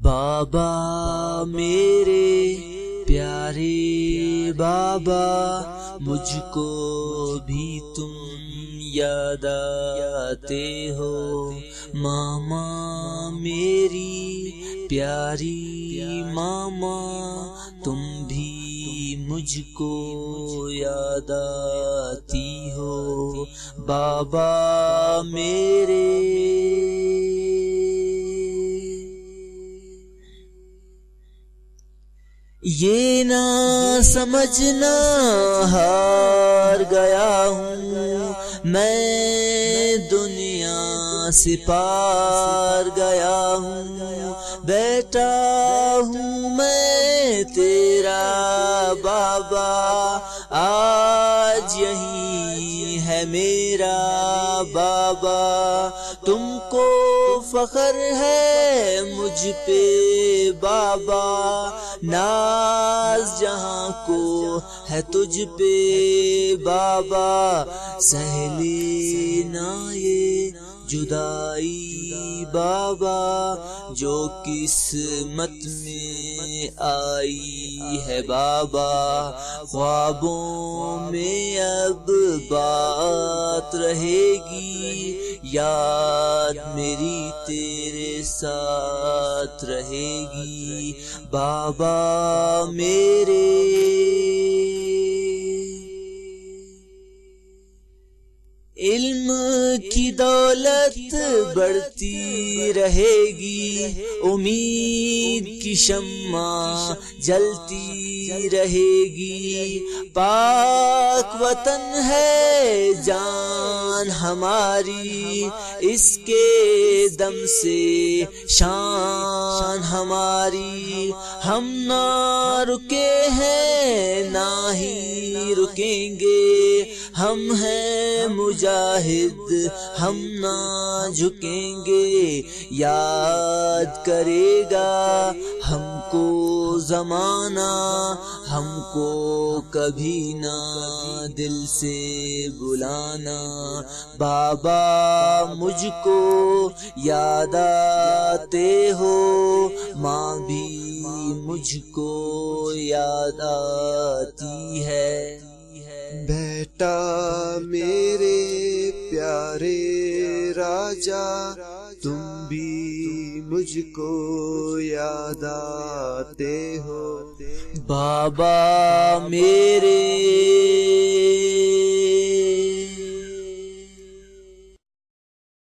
بابا میرے پیارے بابا، مجھ کو بھی تم یاد آتے ہو۔ ماما میری پیاری ماما، تم بھی مجھ کو یاد آتی ہو۔ بابا میرے یہ نہ سمجھنا ہار گیا ہوں میں، دنیا سے پار گیا ہوں۔ بیٹا ہوں میں تیرا بابا، آج یہی ہے میرا بابا۔ تم کو فخر ہے مجھ پہ بابا، ناز جہاں کو ہے تجھ پہ بابا۔ سہ لینا یہ جدائی بابا، جو قسمت میں آئی ہے بابا۔ خوابوں میں اب بات رہے گی، یاد میری تیرے ساتھ رہے گی بابا میرے۔ علم کی دولت بڑھتی رہے گی، امید کی شمع جلتی رہے گی۔ پاک وطن ہے جان ہماری، اس کے دم سے شان ہماری۔ ہم نہ رکے ہیں نہ ہی رکیں گے، ہم ہیں مجاہد ہم نہ جھکیں گے۔ یاد کرے گا ہم کو زمانہ، ہم کو کبھی نہ دل سے بلانا۔ بابا مجھ کو یاد آتے ہو، ماں بھی مجھ کو یاد آتی ہے۔ بیٹا میرے پیارے راجا، تم بھی مجھ کو یاد آتے ہو۔ بابا میرے